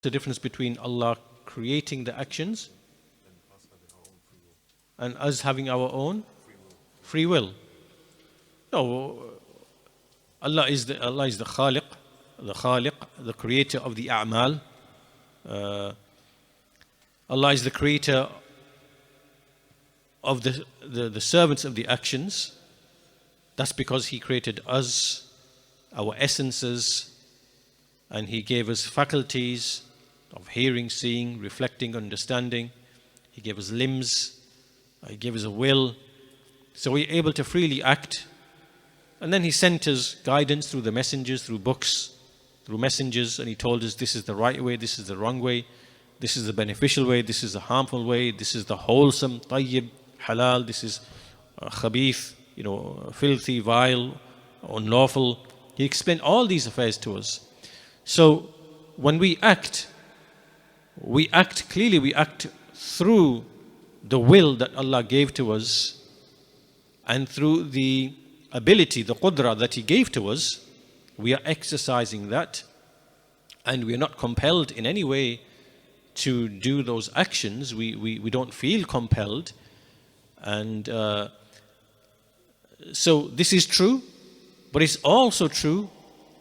the difference between Allah creating the actions and us having our own free will? No, Allah is the Khaliq, the creator of the a'mal. Allah is the creator of the servants of the actions. That's because He created us, our essences, and He gave us faculties of hearing, seeing, reflecting, understanding. He gave us limbs. He gave us a will. So we're able to freely act. And then He sent us guidance through the messengers, through books, through messengers, and He told us this is the right way, this is the wrong way, this is the beneficial way, this is the harmful way, this is the wholesome, tayyib, halal, this is khabith, filthy, vile, unlawful. He explained all these affairs to us. So when we act clearly, we act through the will that Allah gave to us and through the ability, the qudra that He gave to us. We are exercising that, and we are not compelled in any way to do those actions. We don't feel compelled. And so this is true, but it's also true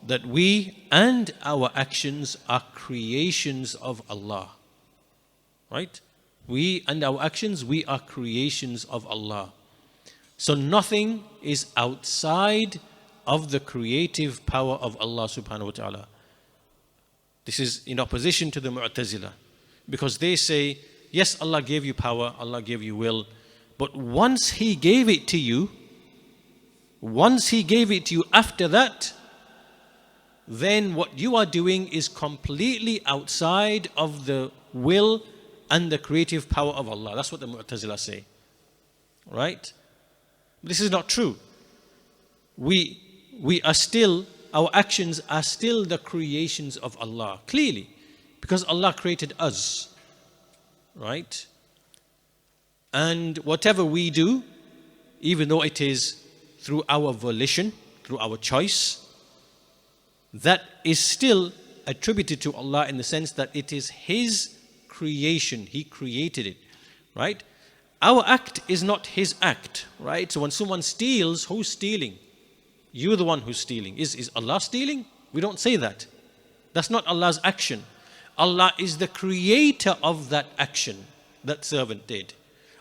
that we and our actions are creations of Allah. Right? We and our actions, we are creations of Allah. So nothing is outside of the creative power of Allah subhanahu wa ta'ala. This is in opposition to the Mu'tazila, because they say, yes, Allah gave you power, Allah gave you will, but once He gave it to you, after that, then what you are doing is completely outside of the will and the creative power of Allah. That's what the Mu'tazila say. Right? This is not true. We are still, our actions are still the creations of Allah, clearly, because Allah created us. Right? And whatever we do, even though it is through our volition, through our choice, that is still attributed to Allah in the sense that it is His creation. He created it, right? Our act is not His act, right? So when someone steals, who's stealing? You're the one who's stealing. Is Allah stealing? We don't say that. That's not Allah's action. Allah is the creator of that action that servant did.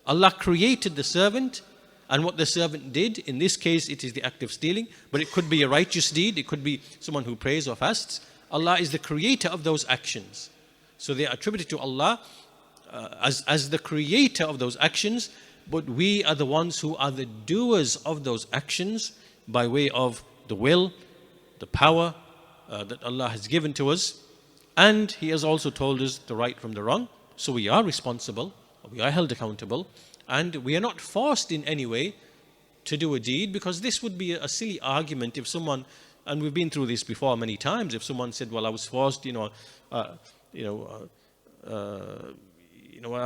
Allah created the servant, and what the servant did, in this case it is the act of stealing, but it could be a righteous deed, it could be someone who prays or fasts. Allah is the creator of those actions. So they are attributed to Allah as the creator of those actions, but we are the ones who are the doers of those actions by way of the will, the power that Allah has given to us. And He has also told us the right from the wrong. So we are responsible, we are held accountable, and we are not forced in any way to do a deed, because this would be a silly argument if someone, and we've been through this before many times, if someone said, well, I was forced, I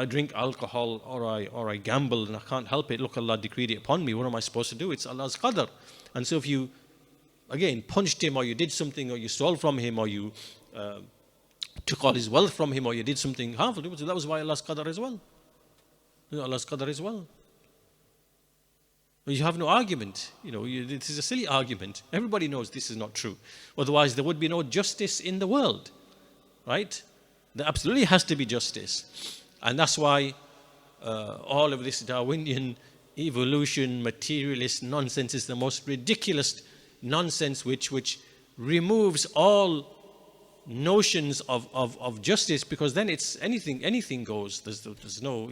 drink alcohol or I gamble and I can't help it. Look, Allah decreed it upon me. What am I supposed to do? It's Allah's qadr. And so if you, again, punched him, or you did something, or you stole from him, or you took all his wealth from him, or you did something harmful, that was why Allah's qadr as well. Allah's qadr as well. You have no argument. This is a silly argument. Everybody knows this is not true. Otherwise, there would be no justice in the world. Right? There absolutely has to be justice. And that's why all of this Darwinian evolution, materialist nonsense is the most ridiculous nonsense which removes all notions of justice, because then it's anything goes. There's no,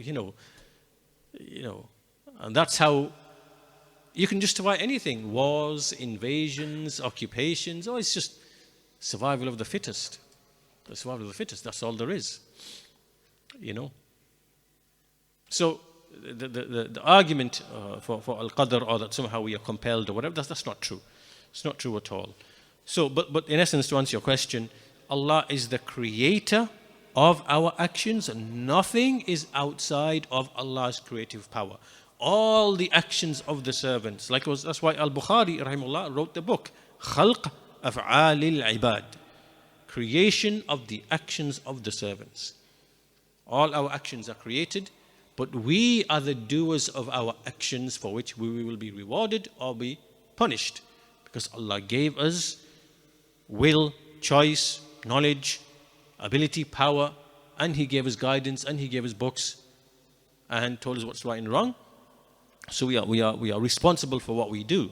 and that's how you can justify anything. Wars, invasions, occupations. It's just survival of the fittest. The survival of the fittest, that's all there is. So the argument for al-qadr, or that somehow we are compelled or whatever, that's not true. It's not true at all. So, but in essence, to answer your question, Allah is the creator of our actions, and nothing is outside of Allah's creative power. All the actions of the servants, that's why Al-Bukhari rahimahullah wrote the book Khalq Af'alil Ibad, creation of the actions of the servants. All our actions are created, but we are the doers of our actions, for which we will be rewarded or be punished. Because Allah gave us will, choice, knowledge, ability, power, and He gave us guidance, and He gave us books, and told us what's right and wrong. So we are responsible for what we do.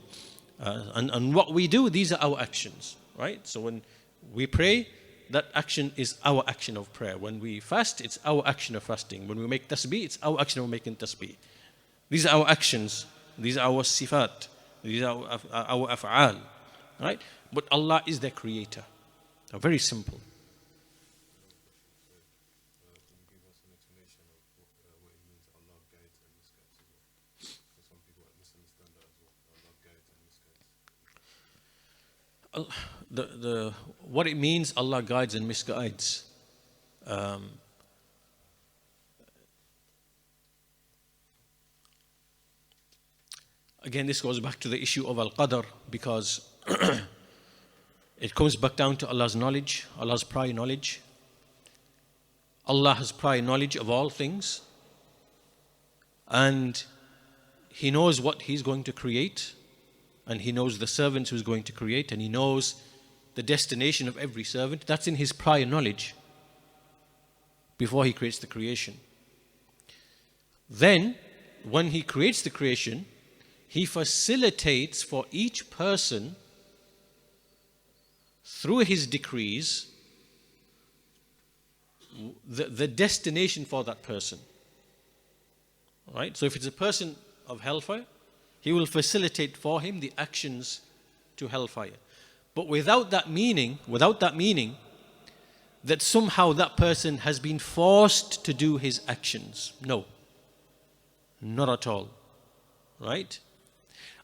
And what we do, these are our actions, right? So when we pray, that action is our action of prayer. When we fast, it's our action of fasting. When we make tasbih, it's our action of making tasbih. These are our actions. These are our sifat. These are our af'al, right? But Allah is the creator. Very simple. What it means, Allah guides and misguides. Again, this goes back to the issue of al-qadr, because it comes back down to Allah's knowledge, Allah's prior knowledge. Allah has prior knowledge of all things, and He knows what He's going to create, and He knows the servants who's going to create, and He knows the destination of every servant. That's in His prior knowledge before He creates the creation. Then, when He creates the creation, He facilitates for each person through His decrees the destination for that person. Right? So if it's a person of hellfire, He will facilitate for him the actions to hellfire. But without that meaning that somehow that person has been forced to do his actions. No. Not at all. Right?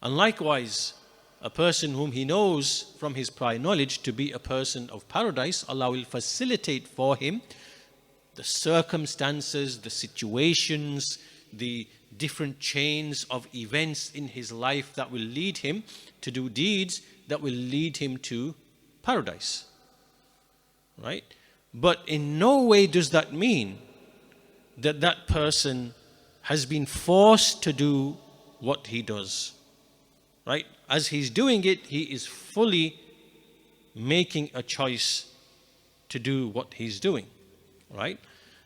And likewise, a person whom He knows from His prior knowledge to be a person of paradise, Allah will facilitate for him the circumstances, the situations, the different chains of events in his life that will lead him to do deeds that will lead him to paradise. Right? But in no way does that mean that that person has been forced to do what he does. Right? As he's doing it, he is fully making a choice to do what he's doing. Right?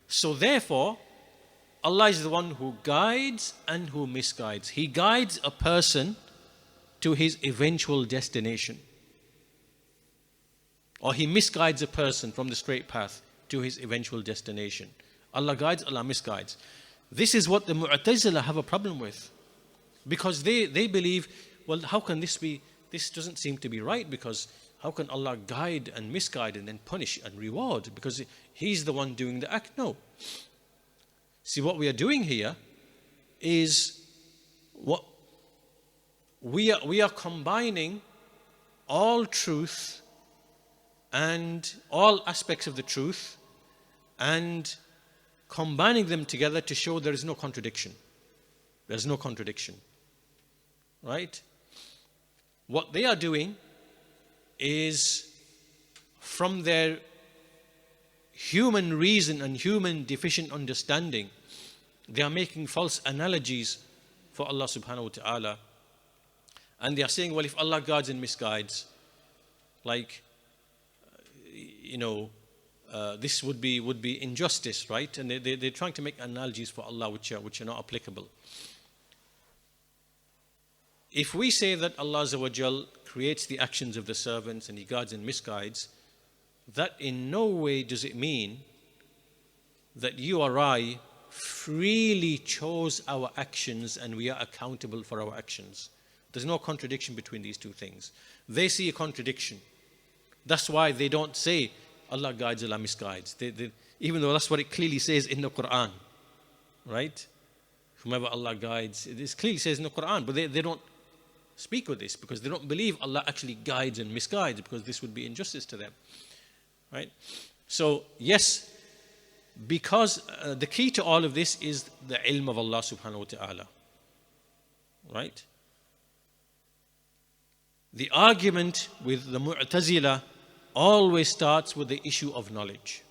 So therefore, Allah is the one who guides and who misguides. He guides a person to his eventual destination. Or He misguides a person from the straight path to his eventual destination. Allah guides, Allah misguides. This is what the Mu'tazila have a problem with. Because they believe, well, how can this be? This doesn't seem to be right, because how can Allah guide and misguide and then punish and reward? Because He's the one doing the act. No. See, what we are doing here is what we are combining all truth and all aspects of the truth and combining them together to show there is no contradiction. There's no contradiction. Right? What they are doing is, from their human reason and human deficient understanding, they are making false analogies for Allah subhanahu wa ta'ala. And they are saying, well, if Allah guides and misguides, like, this would be injustice, right? And they're trying to make analogies for Allah which are not applicable. If we say that Allah Azza wa Jal creates the actions of the servants and He guides and misguides, that in no way does it mean that you or I freely chose our actions and we are accountable for our actions. There's no contradiction between these two things. They see a contradiction. That's why they don't say Allah guides, Allah misguides. Even though that's what it clearly says in the Quran. Right? Whomever Allah guides, it clearly says in the Quran, but they don't speak with this because they don't believe Allah actually guides and misguides, because this would be injustice to them. Right? So, yes, because the key to all of this is the ilm of Allah subhanahu wa ta'ala. Right? The argument with the Mu'tazila always starts with the issue of knowledge.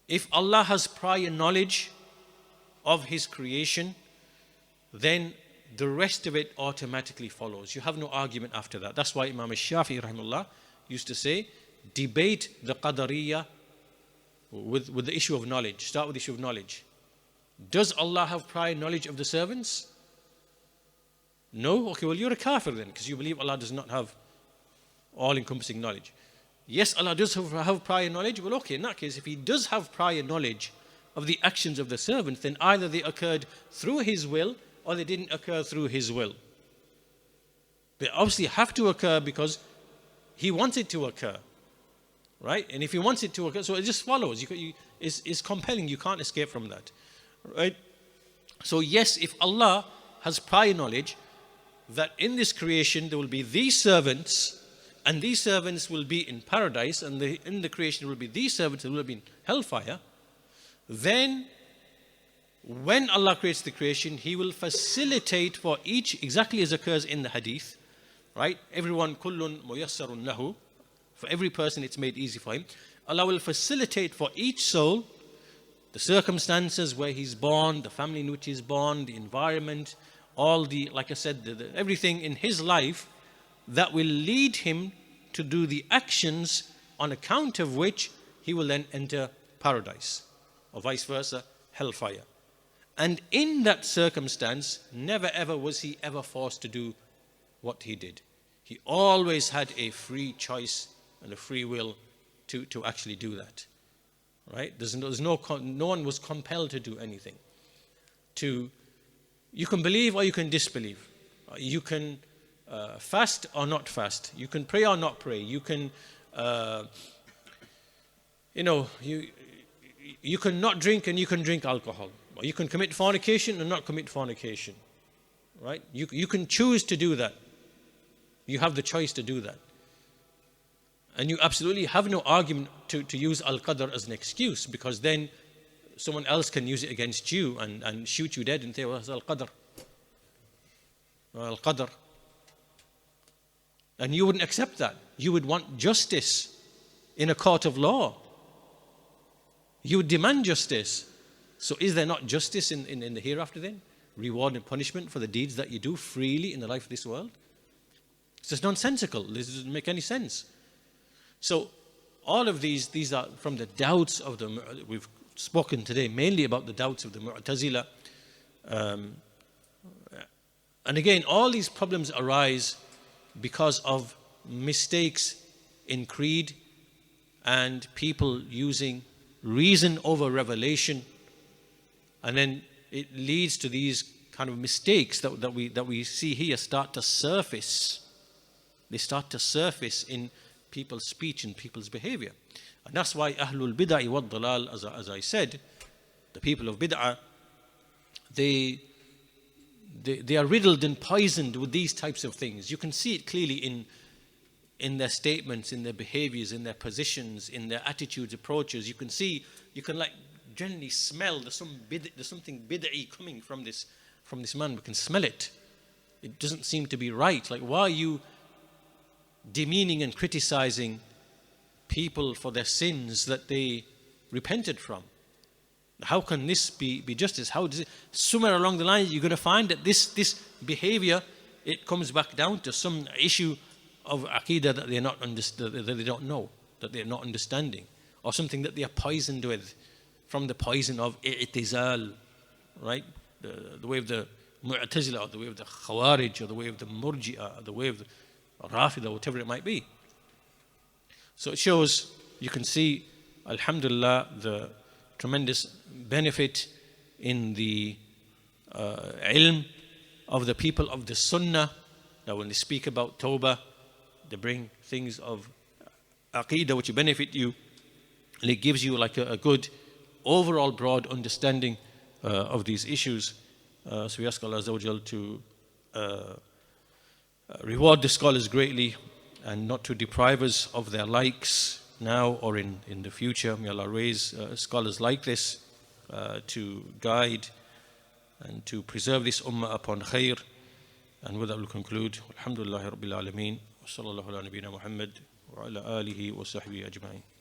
If Allah has prior knowledge of His creation, then the rest of it automatically follows. You have no argument after that. That's why Imam Shafi'i rahimahullah used to say, debate the Qadariyya with the issue of knowledge. Start with the issue of knowledge. Does Allah have prior knowledge of the servants? No? Okay, well, you're a kafir then, because you believe Allah does not have all-encompassing knowledge. Yes, Allah does have prior knowledge. Well, okay, in that case, if He does have prior knowledge of the actions of the servants, then either they occurred through His will or they didn't occur through His will. They obviously have to occur because He wants it to occur, right? And if He wants it to occur, so it just follows. It's compelling. You can't escape from that, right? So yes, if Allah has prior knowledge that in this creation there will be these servants, and these servants will be in paradise, and in the creation will be these servants who will be in hellfire, then when Allah creates the creation, He will facilitate for each, exactly as occurs in the hadith, right? Everyone, kullun muyassarun lahu, for every person it's made easy for him. Allah will facilitate for each soul the circumstances where he's born, the family in which he's born, the environment, all the, like I said, everything in his life that will lead him to do the actions on account of which he will then enter paradise, or vice versa, hellfire. And in that circumstance, never ever was he ever forced to do what he did. He always had a free choice and a free will to actually do that, right? No one was compelled to do anything. You can believe or you can disbelieve. You can fast or not fast. You can pray or not pray. You can, you can not drink and you can drink alcohol. Or you can commit fornication and not commit fornication, right? You can choose to do that. You have the choice to do that. And you absolutely have no argument to use al-qadr as an excuse, because then someone else can use it against you and shoot you dead and say, well, it's al-qadr. Al-qadr. And you wouldn't accept that. You would want justice in a court of law. You would demand justice. So is there not justice in the hereafter then? Reward and punishment for the deeds that you do freely in the life of this world? It's just nonsensical. This doesn't make any sense. So all of these are from the doubts of we've spoken today mainly about the doubts of the Mu'tazila. And again, all these problems arise because of mistakes in creed and people using reason over revelation, and then it leads to these kind of mistakes that we see here start to surface. They start to surface in people's speech and people's behavior. And that's why Ahlul Bid'ah wad Dalal, as I said, the people of Bid'ah, they are riddled and poisoned with these types of things. You can see it clearly in their statements, in their behaviors, in their positions, in their attitudes, approaches. You can like generally smell there's something bid'i coming from this man. We can smell it. It doesn't seem to be right. Like, why are you demeaning and criticizing people for their sins that they repented from? How can this be justice? How does it? Somewhere along the line, you're going to find that this behavior, it comes back down to some issue of aqidah that they don't know, that they're not understanding, or something that they are poisoned with, from the poison of i'tizal, right? The way of the Mu'tazila, or the way of the Khawarij, or the way of the Murji'ah, or the way of the Rafida, whatever it might be. So it shows, you can see, alhamdulillah, the tremendous benefit in the ilm of the people of the Sunnah, that when they speak about Tawbah, they bring things of Aqidah which benefit you, and it gives you like a good overall broad understanding of these issues. So we ask Allah Azza wa Jal to reward the scholars greatly and not to deprive us of their likes now or in the future. May Allah raise scholars like this to guide and to preserve this ummah upon khair. And with that we'll conclude. Alhamdulillah Rabbil Alameen. Wa sallallahu ala nabiyyina Muhammad. وعلى آله وصحبه أجمعين.